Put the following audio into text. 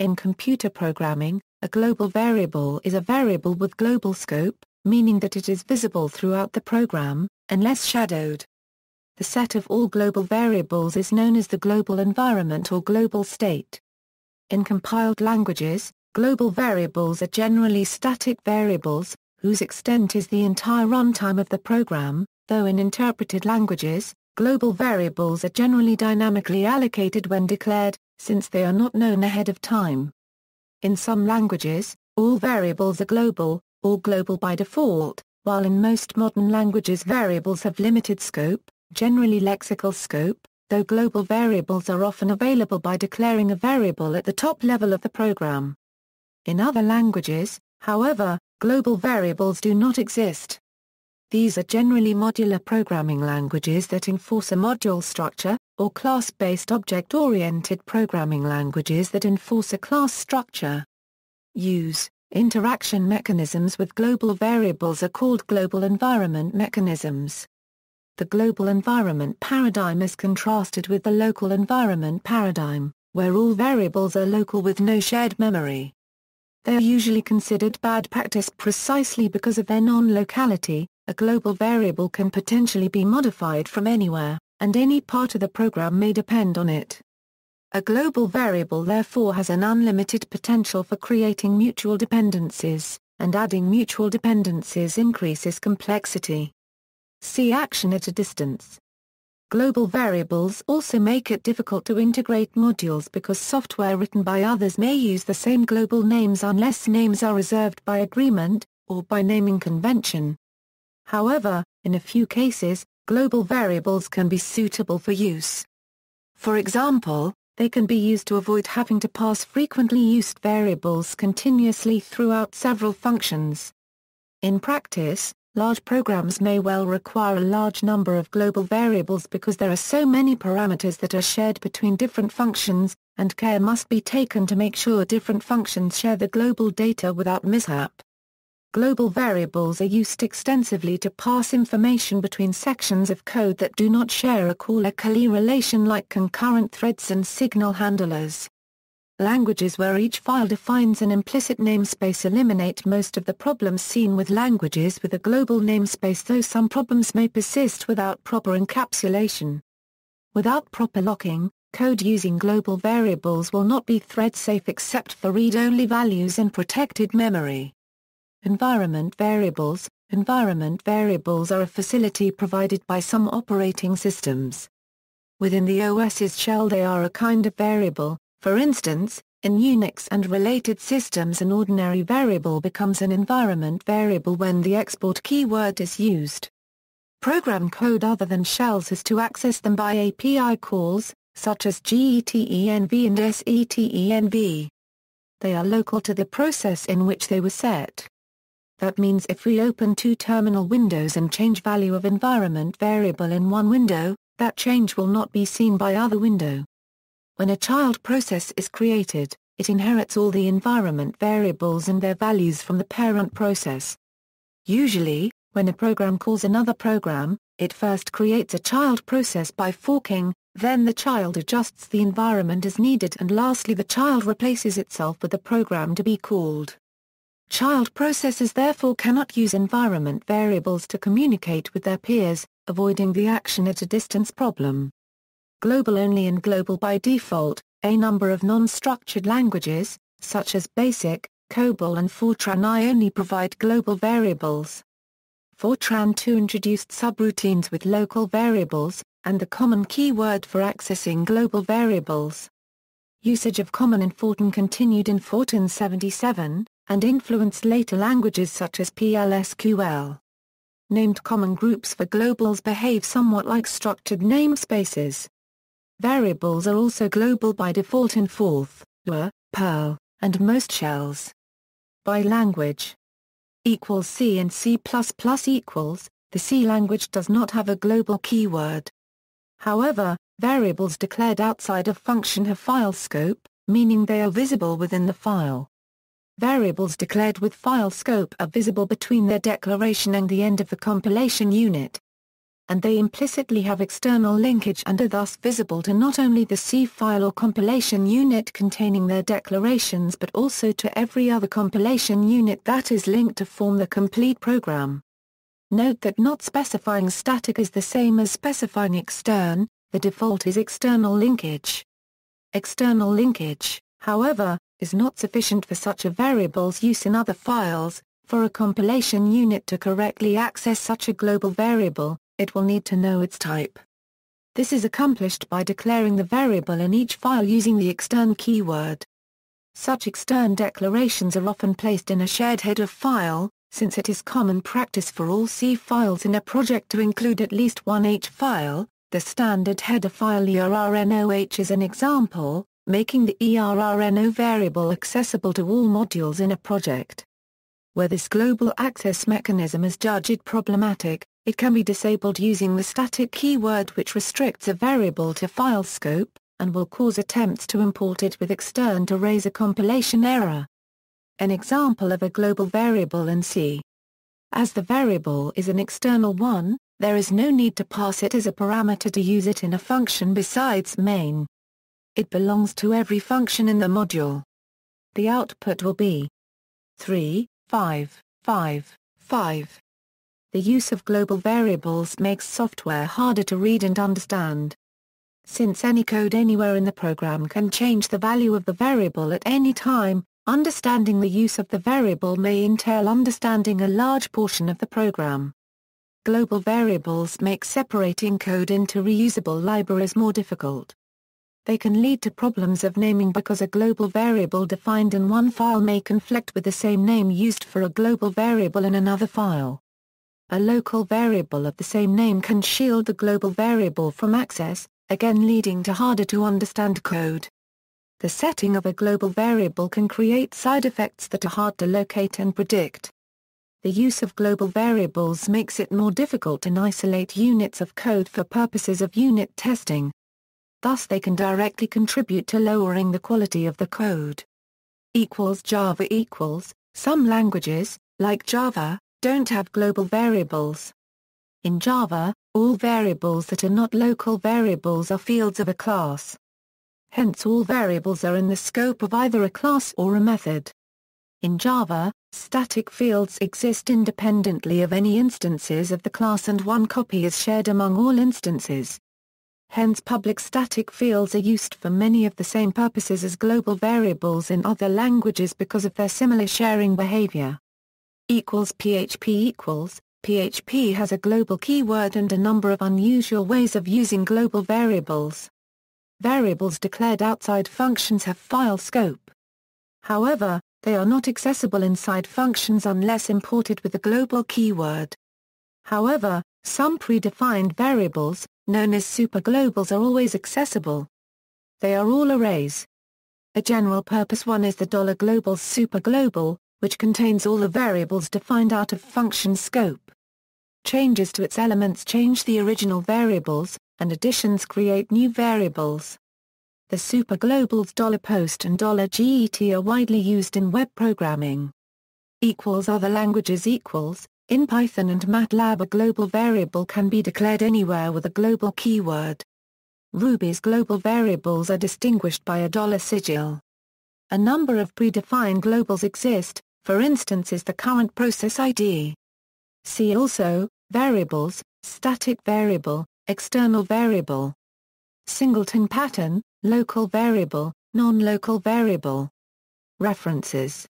In computer programming, a global variable is a variable with global scope, meaning that it is visible throughout the program, unless shadowed. The set of all global variables is known as the global environment or global state. In compiled languages, global variables are generally static variables, whose extent is the entire runtime of the program, though in interpreted languages, global variables are generally dynamically allocated when declared, since they are not known ahead of time. In some languages, all variables are global, or global by default, while in most modern languages variables have limited scope, generally lexical scope, though global variables are often available by declaring a variable at the top level of the program. In other languages, however, global variables do not exist. These are generally modular programming languages that enforce a module structure, or class-based object-oriented programming languages that enforce a class structure. Interaction mechanisms with global variables are called global environment mechanisms. The global environment paradigm is contrasted with the local environment paradigm, where all variables are local with no shared memory. They are usually considered bad practice precisely because of their non-locality. A global variable can potentially be modified from anywhere, and any part of the program may depend on it. A global variable therefore has an unlimited potential for creating mutual dependencies, and adding mutual dependencies increases complexity. See action at a distance. Global variables also make it difficult to integrate modules because software written by others may use the same global names unless names are reserved by agreement, or by naming convention. However, in a few cases, global variables can be suitable for use. For example, they can be used to avoid having to pass frequently used variables continuously throughout several functions. In practice, large programs may well require a large number of global variables because there are so many parameters that are shared between different functions, and care must be taken to make sure different functions share the global data without mishap. Global variables are used extensively to pass information between sections of code that do not share a caller-callee relation like concurrent threads and signal handlers. Languages where each file defines an implicit namespace eliminate most of the problems seen with languages with a global namespace, though some problems may persist without proper encapsulation. Without proper locking, code using global variables will not be thread-safe except for read-only values in protected memory. Environment variables. Environment variables are a facility provided by some operating systems. Within the OS's shell they are a kind of variable. For instance, in Unix and related systems an ordinary variable becomes an environment variable when the export keyword is used. Program code other than shells is to access them by API calls, such as GETENV and SETENV. They are local to the process in which they were set. That means if we open two terminal windows and change value of environment variable in one window, that change will not be seen by other window. When a child process is created, it inherits all the environment variables and their values from the parent process. Usually, when a program calls another program, it first creates a child process by forking, then the child adjusts the environment as needed, and lastly the child replaces itself with the program to be called. Child processes therefore cannot use environment variables to communicate with their peers, avoiding the action at a distance problem. Global only and global by default. A number of non-structured languages, such as BASIC, COBOL and Fortran only provide global variables. Fortran 2 introduced subroutines with local variables, and the common keyword for accessing global variables. Usage of common in Fortran continued in Fortran 77, and influenced later languages such as PLSQL. Named common groups for globals behave somewhat like structured namespaces. Variables are also global by default in Forth, Lua, Perl, and most shells. By language. C and C++. The C language does not have a global keyword. However, variables declared outside of function have file scope, meaning they are visible within the file. Variables declared with file scope are visible between their declaration and the end of the compilation unit. and they implicitly have external linkage and are thus visible to not only the C file or compilation unit containing their declarations but also to every other compilation unit that is linked to form the complete program. Note that not specifying static is the same as specifying extern, the default is external linkage. External linkage, however, is not sufficient for such a variable's use in other files. For a compilation unit to correctly access such a global variable, it will need to know its type. This is accomplished by declaring the variable in each file using the extern keyword. Such extern declarations are often placed in a shared header file, since it is common practice for all C files in a project to include at least one H file. The standard header file ERRNOH is an example, making the ERRNO variable accessible to all modules in a project. Where this global access mechanism is judged problematic, it can be disabled using the static keyword, which restricts a variable to file scope, and will cause attempts to import it with extern to raise a compilation error. An example of a global variable in C. As the variable is an external one, there is no need to pass it as a parameter to use it in a function besides main. It belongs to every function in the module. The output will be 3, 5, 5, 5. The use of global variables makes software harder to read and understand. Since any code anywhere in the program can change the value of the variable at any time, understanding the use of the variable may entail understanding a large portion of the program. Global variables make separating code into reusable libraries more difficult. They can lead to problems of naming because a global variable defined in one file may conflict with the same name used for a global variable in another file. A local variable of the same name can shield the global variable from access, again leading to harder to understand code. The setting of a global variable can create side effects that are hard to locate and predict. The use of global variables makes it more difficult to isolate units of code for purposes of unit testing. Thus they can directly contribute to lowering the quality of the code. Java equals, some languages, like Java, don't have global variables. In Java, all variables that are not local variables are fields of a class. Hence all variables are in the scope of either a class or a method. In Java, static fields exist independently of any instances of the class and one copy is shared among all instances. Hence public static fields are used for many of the same purposes as global variables in other languages because of their similar sharing behavior. PHP has a global keyword and a number of unusual ways of using global variables. Variables declared outside functions have file scope. However, they are not accessible inside functions unless imported with a global keyword. However, some predefined variables, known as superglobals, are always accessible. They are all arrays. A general-purpose one is the $global superglobal, which contains all the variables defined out of function scope. Changes to its elements change the original variables, and additions create new variables. The superglobals $post and $get are widely used in web programming. Other languages in Python and MATLAB a global variable can be declared anywhere with a global keyword. Ruby's global variables are distinguished by a sigil. A number of predefined globals exist, for instance is the current process ID. See also, variables, static variable, external variable. Singleton pattern, local variable, non-local variable. References